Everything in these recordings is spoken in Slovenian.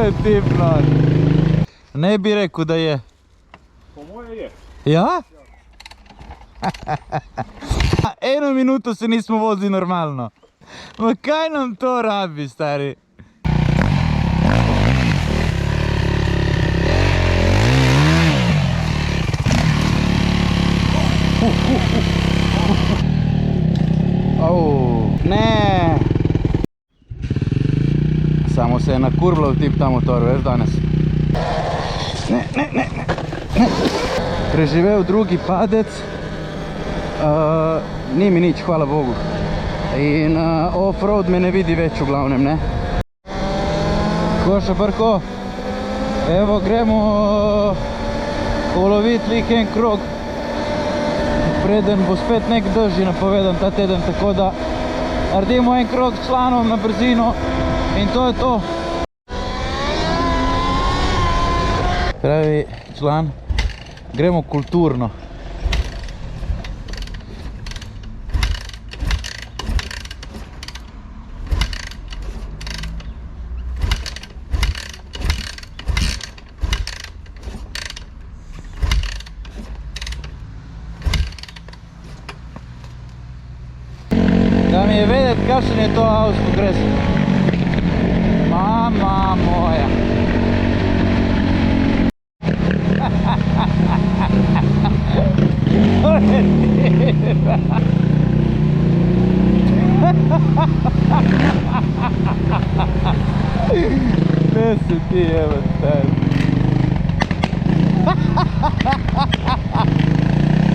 je tip nor. Ne bi rekao da je. Po moje je. Ja? Eno minuto se nismo vozili normalno. Ma kaj nam to rabi, stari? Ne! Samo se je nakurvlal tip ta motor, veš, danes. Ne. Preživel drugi padec. Ni mi nič, hvala Bogu. In off-road me ne vidi več v glavnem, ne. Koša Brko, evo gremo ulovit lik en krog. Preden bo spet nek dež napovedan ta teden, tako da naredimo en krog s članom na brzino in to je to. Pravi član, gremo kulturno. Da mi je vedeti kakšen je to avtokres. Mama moja. Ne se ti evo stari.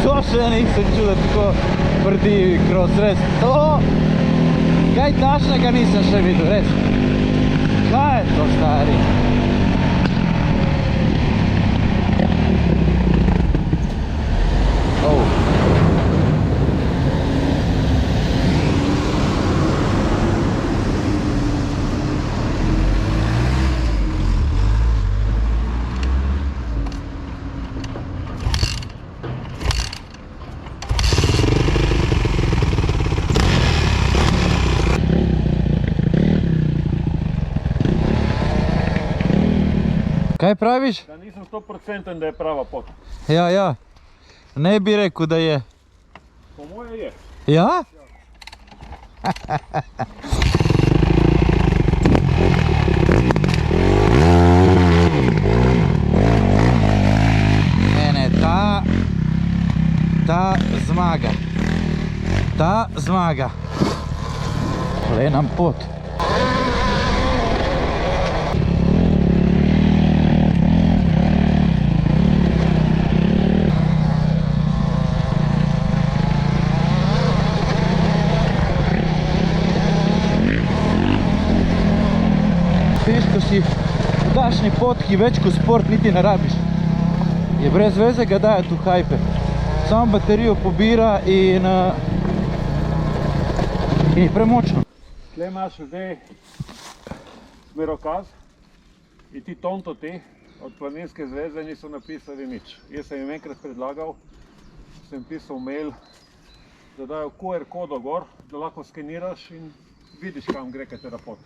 To še nisem čuo da tako vrti kroz res. To kaj tašnega nisem še videl, res. Kaj je to, stari? Kaj praviš? Da nisam 100% da je prava pot. Ja. Ne bi rekao da je. Po moje je. Ja? Ne, ta zmaga. Ta zmaga. Le nam pot. Ko si v dašni potki več kot sport niti ne rabiš. Je brez veze ga dajati v hajpe. Samo baterijo pobira in je premočno. Tle imaš zdaj smerokaz in ti tonto te od Planinske zveze niso napisali nič. Jaz sem jim enkrat predlagal, sem pisal mail, da dajo QR kodo gor, da lahko skeniraš in vidiš kam gre katera pot.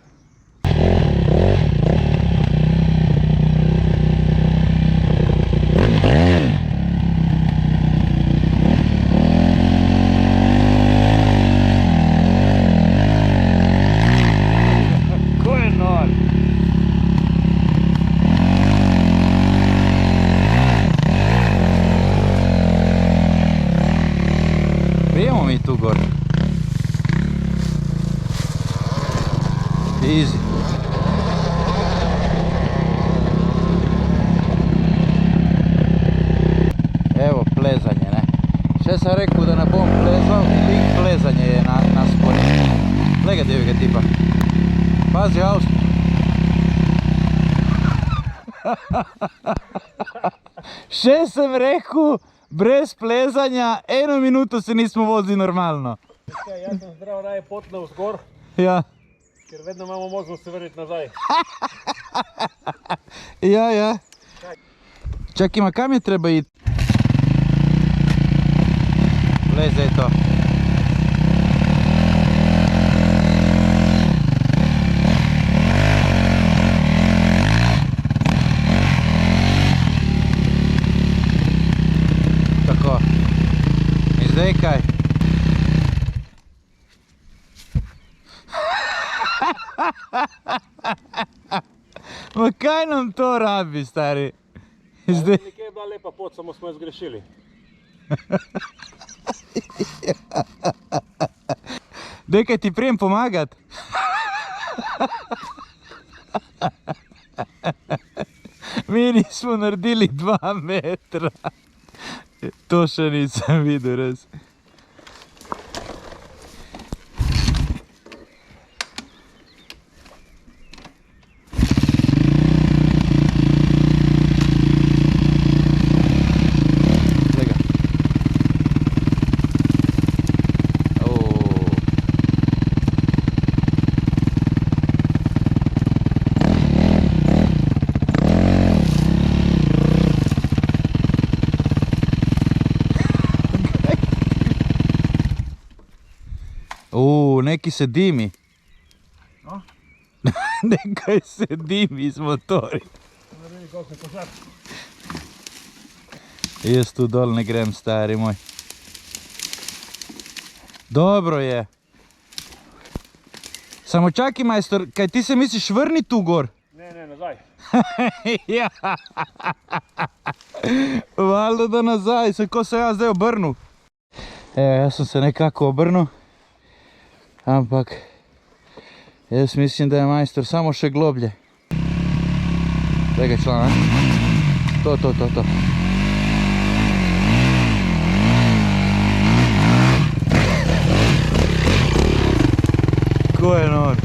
Prijemo mi tu gor. Easy. Evo plezanje, ne. Še sam rekao da ne bom plezao, lik plezanje je na spori. Lega divega tipa. Pazi Austriju. Še sem rekao, brez plezanja, eno minuto se nismo vozili normalno. Jaz sem zbral raje pot navzgor, Ja. ker vedno imamo možnost se vrniti nazaj. Ja. Čakaj, ma kam je treba iti? Leze je to. Čekaj. Ma kaj nam to rabi, stari? Zdaj... Nekje je bila lepa pot, samo smo jo zgrešili. Dekaj ti prijem pomagat. Mi nismo naredili 2 metra. To še nisem videl, res. Neki se dimi. No? Nekaj se dimi z motori. Ne vem, kako se požar. Jaz tu dol ne grem, stari moj. Dobro je. Samo čakaj, majstor, kaj ti se misliš vrni tu gor? Ne, nazaj. Ja. Valjda da nazaj, se ko se jaz zdaj obrnil. Evo, jaz sem se nekako obrnil. Ampak jaz mislim, da je majstor samo še globlje. Tega člana. To. Ko je nor?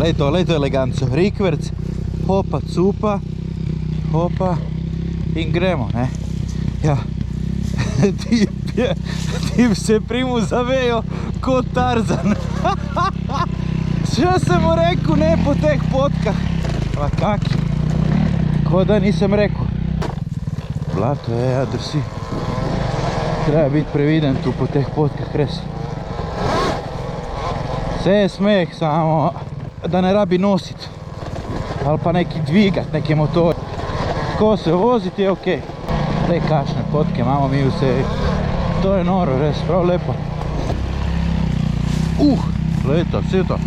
Lej to eleganco, rikverc, hopa, cupa, hopa in gremo, ne? Ja, ti se primu zavejo kot Tarzan. Še sem mu rekel, ne po teh potkah. Pa kaki, ko da nisem rekel. Blato je, ja, drsi. Treba biti previden tu po teh potkah, res. Vse je smeh, samo da ne rabi nositi. Ali pa neki dvigat, neki motor. Ko se voziti je okej. Zdaj kakšne potke imamo mi vse. To je noro, res, prav lepo. Leta, vse to.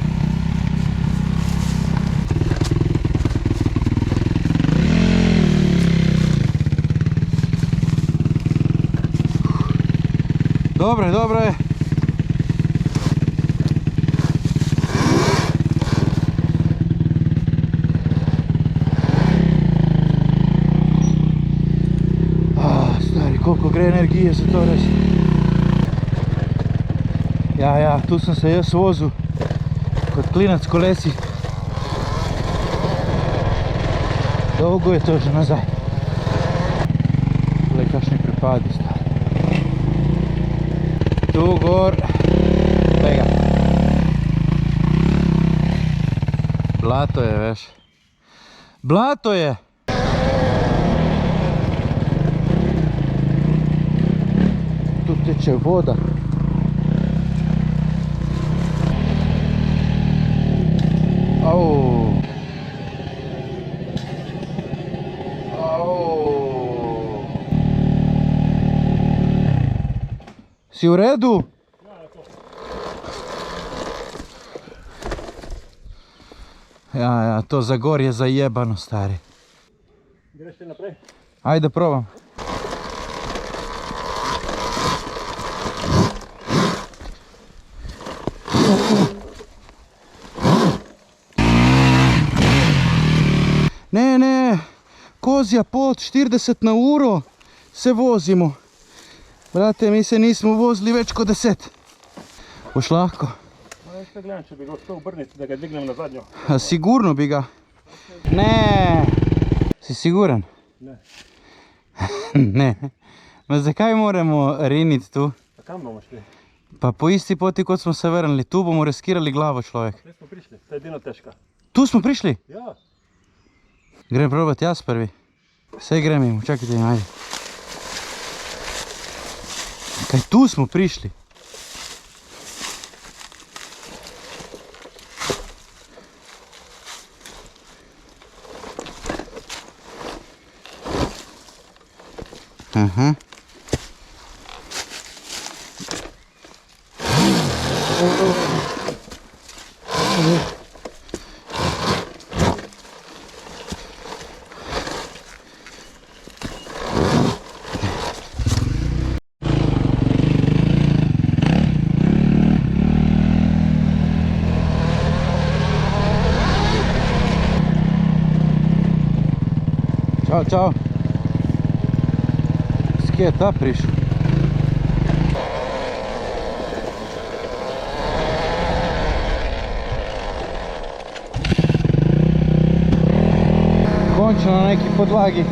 Dobro je. Stari, koliko gre energije za to res. Ja, tu sem se jaz vozil kot klinac kolesi. Dolgo je to že nazaj. Glej, kakšni prepadi, stari. Tu gor, tega. Blato je, veš. Blato je. Tu teče voda. Si v redu? Ja, to za gor je zajebano, stari. Greš ti naprej? Ajde, probam. Ne, kozja pot, 40 na uro se vozimo. Brate, mi se nismo vozili več kot 10. Boš lahko? Jaz te gledam, če bi ga uspel obrniti, da ga dvignem na zadnjo. A sigurno bi ga? Ne. Si siguren? Ne. Ne. Ma zakaj moramo riniti tu? Pa kam bomo šli? Pa po isti poti, kot smo se vrnili. Tu bomo riskirali glavo, človek. Zdaj smo prišli, to je edino težka. Tu smo prišli? Ja. Grem probati jaz prvi. Saj grem mimo, čakajte, ajde. Kaj tu smo prišli? Aha. Ćao, čao. Skje je ta prišel? Končno na neki podlagi.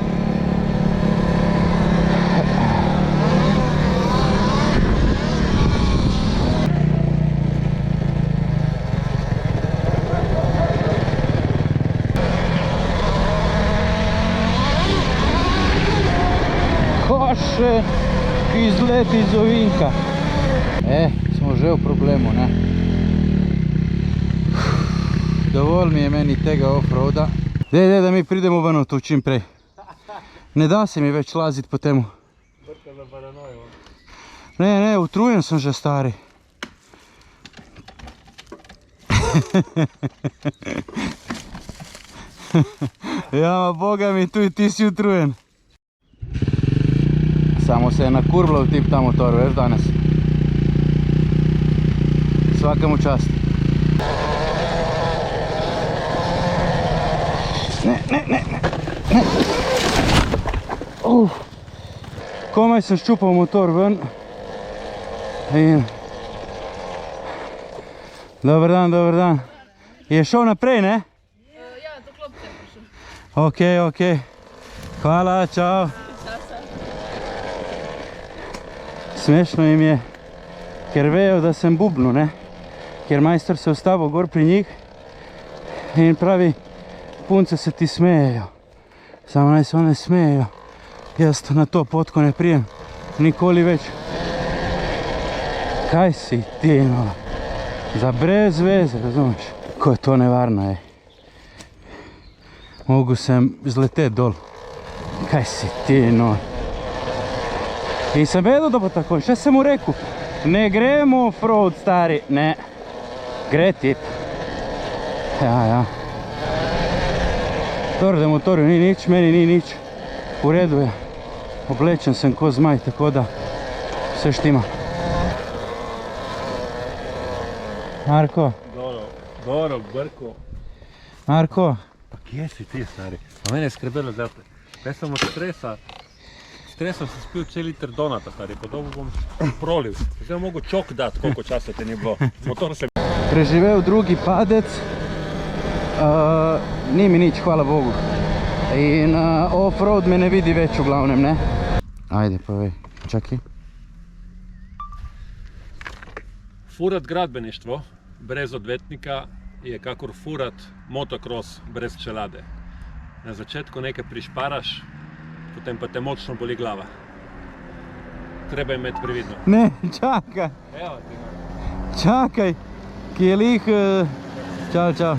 Koše, ki izleti iz ovinka. Smo že v problemu, ne? Dovolj mi je meni tega offroada. Dej, da mi pridemo ven tu čim prej. Ne da se mi več laziti po temu. Ne, utrujen sem že, stari. Ja, boga mi, tu ti si utrujen. Samo se je nakurvljal tip ta motor, veš, danes. Svakemu čast. Ne. Komaj sem ščupal motor ven. In... Dobar dan. Je šel naprej, ne? Ja, do klopce je prišel. Ok. Hvala, čao. Smešno jim je, ker vejo, da sem bubnu, ne? Ker majster se ustavil gor pri njih in pravi, punce se ti smejejo. Samo naj se one smejejo. Jaz na to potko ne prijem. Nikoli več. Kaj si ti, no? Za brez veze, razumeš? Ko je to nevarno, je. Mogu sem zleteti dol. Kaj si ti, no? In sem vedel, da bo tako. Še sem mu rekel, ne gremo offroad, stari. Ne. Gre tip. Ja. Torej, da motorju ni nič, meni ni nič. V redu je. Oblečen sem ko zmaj, tako da vse štima. Marko. Dobro, Brko. Marko. Pa kje si ti, stari? Pa mene je skrbelo zate. Jaz sem od stresa sem spil cel liter donata, stari, pa dobro bom proliv. Zdaj mogo čok dati, koliko časa te ni bilo. Motor sem... Preživel drugi padec. Ni mi nič, hvala Bogu. In offroad me ne vidi več v glavnem, ne? Ajde, povej, čakaj. Furat gradbeništvo brez odvetnika je kakor furat motocross brez čelade. Na začetku nekaj prišparaš, potem pa te močno boli glava. Treba imeti previdno. Ne, čakaj. Evo ti. Čakaj, ki je lih... Čao.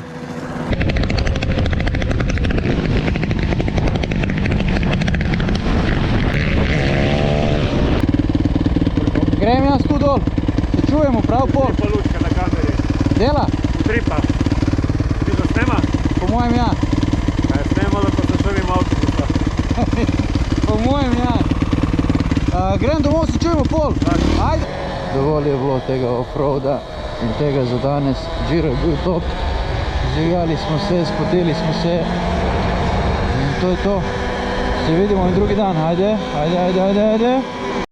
Grem jaz tu dol. Se čujemo prav pol. Tripa lučka na kameri. Dela? Tripa. Ti to snema? Po mojem ja. Kaj je snemalo, pa se šovim avtobusa. Po mojem ja. Grem domov, se čujemo pol. Ajde. Dovolj je bilo tega offroada in tega za danes. Giro je bil top. Zvigali smo se, spoteli smo se. In to je to. Se vidimo in drugi dan. Ajde.